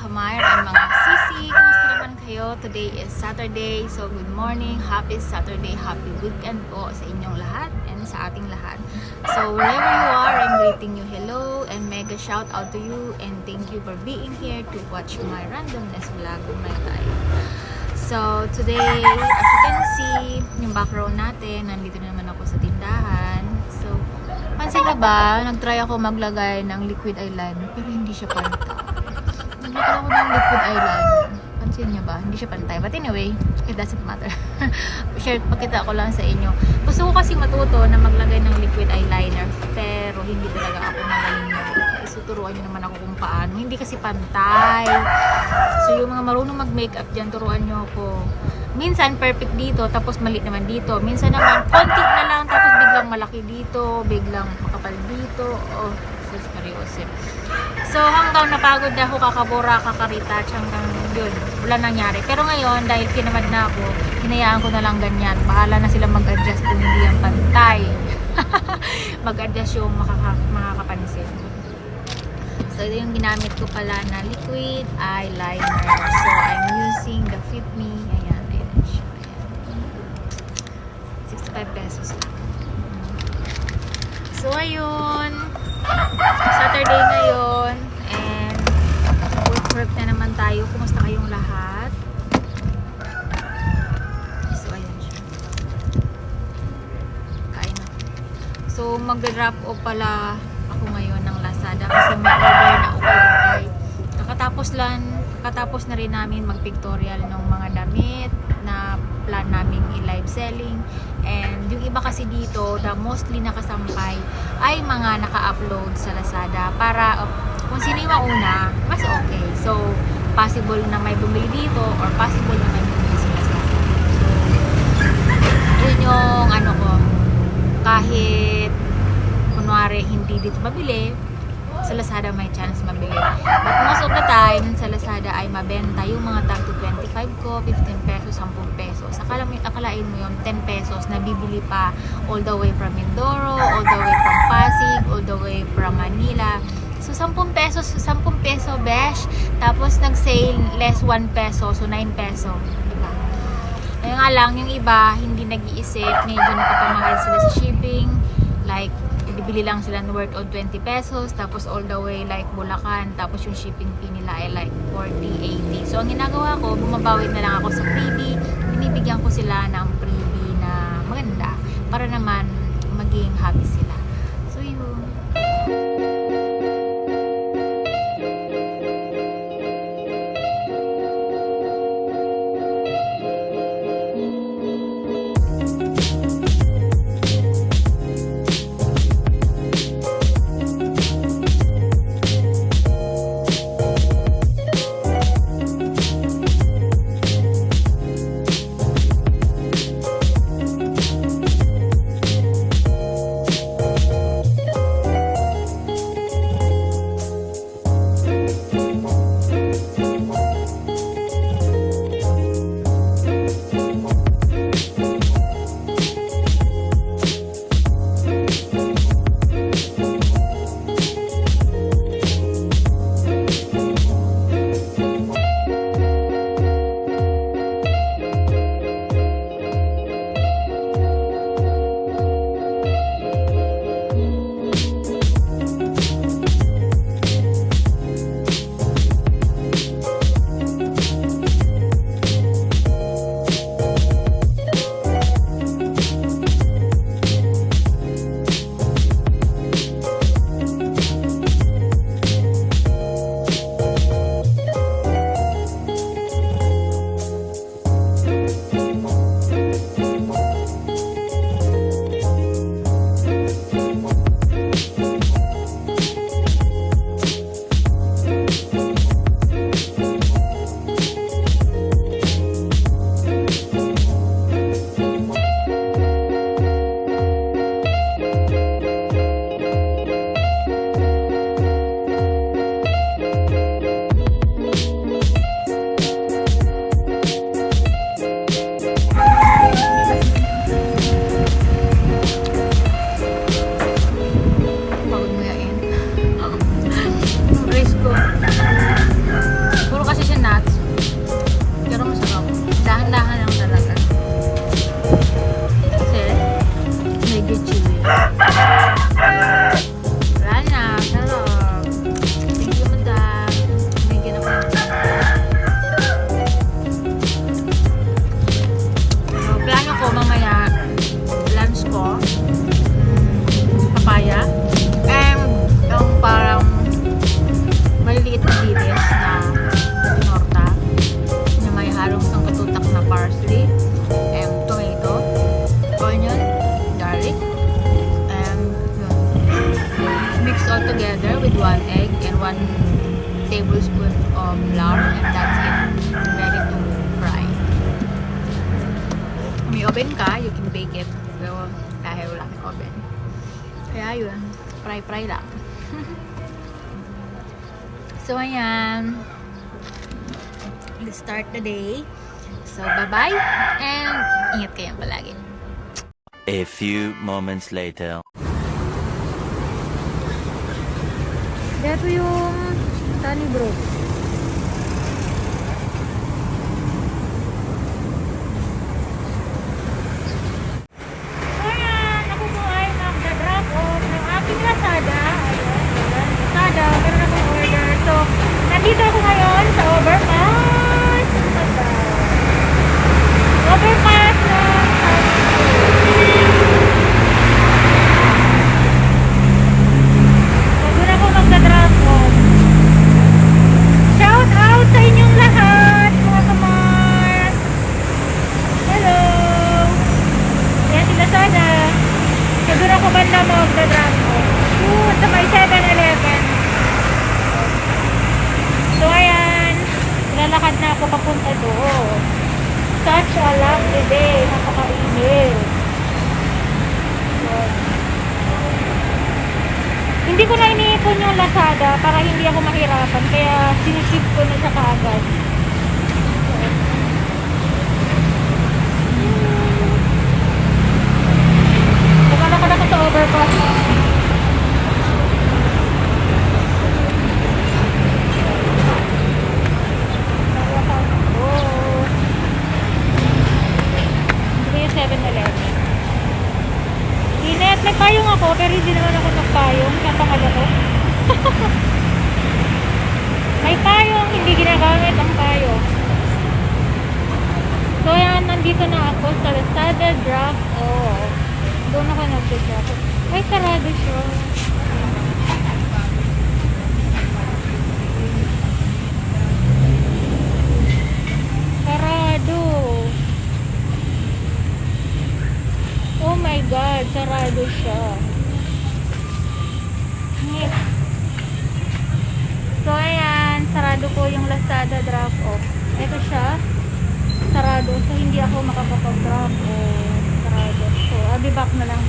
kamayar at mga sisi. Kumusta naman kayo? Today is Saturday. So good morning, happy Saturday, happy weekend po sa inyong lahat and sa ating lahat. So wherever you are, I'm greeting you hello and mega shout out to you and thank you for being here to watch my randomness vlog of my life. So today, as you can see, yung background natin, nandito na naman ako sa tindahan. So pansin na ba, nag-try ako maglagay ng liquid eyeliner pero hindi siya pantay. Naglagay ako ng liquid eyeliner. Pansin niya ba? Hindi siya pantay. But anyway, it doesn't matter. Share, pakita ko lang sa inyo. Gusto ko kasi matuto na maglagay ng liquid eyeliner pero hindi talaga ako magaling na. Turuan nyo naman ako kung paano. Hindi kasi pantay. So yung mga marunong mag-makeup dyan, turuan nyo ako. Minsan perfect dito, tapos mali naman dito. Minsan naman konti na lang, tapos biglang malaki dito, biglang makapal dito. Oh, sus Mariosep. So hanggang napagod na ako, kakabura, kakarita, hanggang yun, wala nangyari. Pero ngayon, dahil kinamad na ako, hinayaan ko na lang ganyan. Bahala na sila mag-adjust kung hindi yung pantay. Mag-adjust yung makakapansin. So, ito yung ginamit ko pala na liquid eyeliner. So, I'm using the Fit Me. Ayan, ayan siya. Ayan. 65 pesos lang. So, ayun. Saturday ngayon. And, work na naman tayo. Kumusta kayong lahat? So, ayan siya. Kain na. So, mag-drop off pala ako ngayon ng Lazada kasi may order na ukay-ukay. Kakatapos na rin namin mag-pictorial ng mga damit na plan namin i-live selling. And yung iba kasi dito, the mostly nakasampay ay mga naka-upload sa Lazada para kung sino yung mauna, mas okay. So, possible na may bumili dito or possible na may bumili sa Lazada. So, yun yung ano ko, kahit kunwari hindi dito mabili, sa Lazada may chance mabili. But most of the time, sa Lazada ay mabenta yung mga tag to 25 ko, 15 pesos, 10 pesos. Akalain mo yung 10 pesos na bibili pa all the way from Mindoro, all the way from Pasig, all the way from Manila. So 10 pesos, 10 peso besh. Tapos nag-sale less 1 peso, so 9 peso. Diba? Kaya nga lang, yung iba hindi nag-iisip, medyo napapamahal sila sa shipping. Like, bibili lang sila ng worth of 20 pesos, tapos all the way like Bulacan, tapos yung shipping fee nila ay like 40, 80. So, ang ginagawa ko, bumabawid na lang ako sa freebie, binibigyan ko sila ng freebie na maganda, para naman maging happy sila. So, yun. oven ka, you can bake it. Pero dahil wala kang oven. Kaya yun, fry lang. So ayan, let's start the day. So bye-bye and ingat kayo palagi. A few moments later. Dito yung tani bro. Ayan, ako po ay magda-drop off ng aking Lazada. Ayan, Lazada, meron akong order. So, nandito ako ngayon sa overpass. Overpass na doon ako magda-drop off. Shout out sa inyong lahat, mga kamar. Hello. Yan si Lazada. So doon ako banda magda-drop off. Doon sa may 7-Eleven. So ayan, lalakad na ako papunta doon. Such a lovely day. Napakainit. So, hindi ko na iniipon yung Lazada para hindi ako mahirapan. Kaya siniship ko na siya kaagad. Nakalakad ako sa overpass. Hindi ko yung 7-Eleven. Init, nagpayong ako pero hindi naman ako nagpayong. Kapangala ko. May payong, hindi ginagamit ang payong. So yan, nandito na ako sa Lazada drop off. Doon ako nag-drop off. Ay, sarado siya. Sarado. Oh my God, sarado siya. So ayan, sarado ko yung Lazada drop off. Ito siya, sarado. So hindi ako makakapag-drop off. Sarado. So I'll be back na lang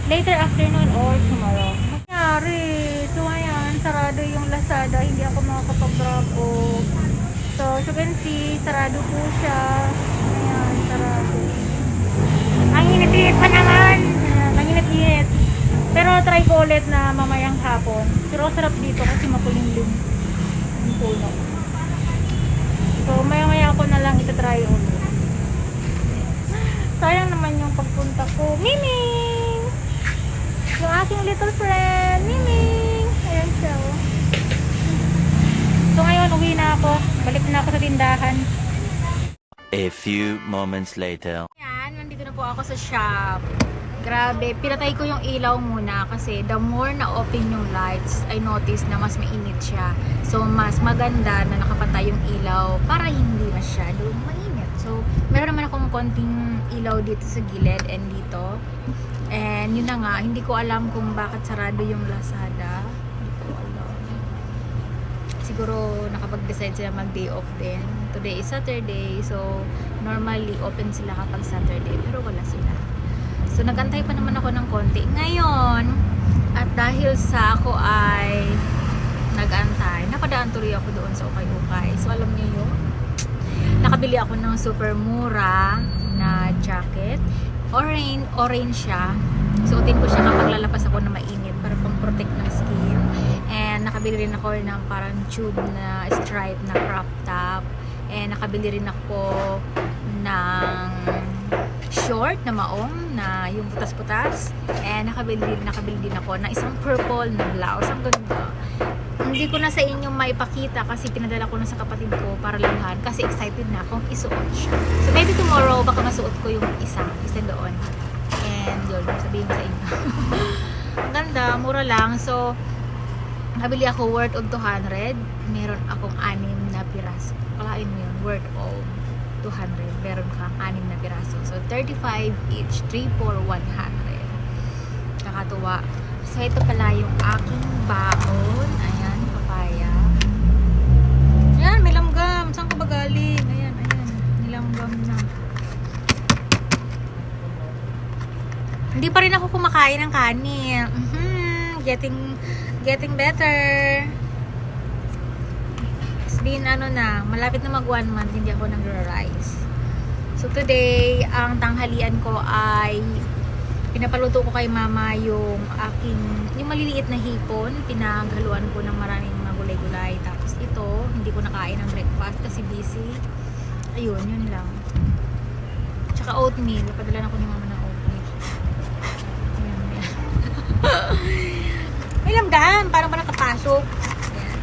later afternoon or tomorrow. Nangyari. So ayan, sarado yung Lazada. Hindi ako makakapag-drop off. So as you can see, sarado po siya. Ayan, sarado. Ang init-init pa naman. Ang init-init. Pero try ko ulit na mamayang hapon. Pero sarap dito kasi makulimlim yung puno. So maya-maya ako na lang itatry ulit. Sayang naman yung pagpunta ko. Miming! Yung aking little friend. Miming! Ayan siya. Oh. So ngayon uwi na ako. Balik na ako sa tindahan. A few moments later. Yan, nandito na po ako sa shop. Grabe, pinatay ko yung ilaw muna kasi the more na open yung lights, I noticed na mas mainit siya. So, mas maganda na nakapatay yung ilaw para hindi masyado mainit. So, meron naman akong konting ilaw dito sa gilid and dito. And yun na nga, hindi ko alam kung bakit sarado yung Lazada. Hindi ko alam. Siguro nakapag-decide sila mag-day off din. Today is Saturday, so normally open sila kapag Saturday, pero wala sila. So nagantay pa naman ako ng konti ngayon. At dahil sa ako ay nag-antay, napadaan tuloy ako doon sa Ukay-Ukay. So alam niyo yun, nakabili ako ng super mura na jacket. Orange siya. Suotin ko siya kapag lalapas ako na mainit para pang-protect ng skin. And nakabili rin ako ng parang tube na stripe na crop top. And nakabili rin ako ng short na maong na yung putas-putas. And nakabili din ako ng isang purple na blouse. Ang ganda. Hindi ko na sa inyo maipakita kasi pinadala ko na sa kapatid ko para langhan kasi excited na akong isuot siya. So maybe tomorrow baka masuot ko yung isa doon. And yun, sabihin ko sa inyo. Ang ganda, mura lang. So nabili ako worth of 200. Meron akong 6 na piraso. Kalain mo yun, worth of 200. Meron kang 6 na piraso. So 35 each, 3 for 100. Nakatuwa. So ito pala yung aking baon. Ayan, papaya. Ayan, may langgam. Saan ka ba galing? Ayan, nilanggam na. Hindi pa rin ako kumakain ng kanin. Getting better. It's been malapit na mag 1 month hindi ako nag-rice. So today, ang tanghalian ko ay pinapaluto ko kay mama yung maliliit na hipon. Pinaghaluan ko ng maraming mga gulay-gulay. Tapos ito, hindi ko nakain ng breakfast kasi busy. Ayun, yun lang. Tsaka oatmeal. Napadala na ko ni mama ng oatmeal. Ayan. May lamgan. Parang ba nakapasok? Ayan.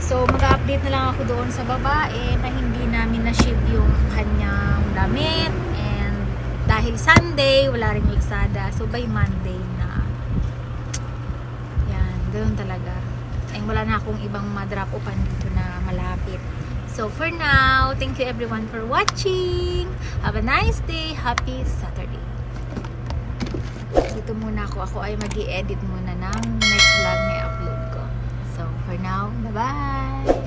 So, mag-update na lang ako doon sa babae na hindi namin na-ship yung kanyang damit. And dahil Sunday, wala rin Lazada. So, by Monday na. Yan. Ganoon talaga. And wala na akong ibang madrop-upan dito na malapit. So, for now, thank you everyone for watching. Have a nice day. Happy Saturday. Dito muna ako. Ako ay mag-i-edit muna ng next vlog na i-upload ko. So, for now, bye-bye!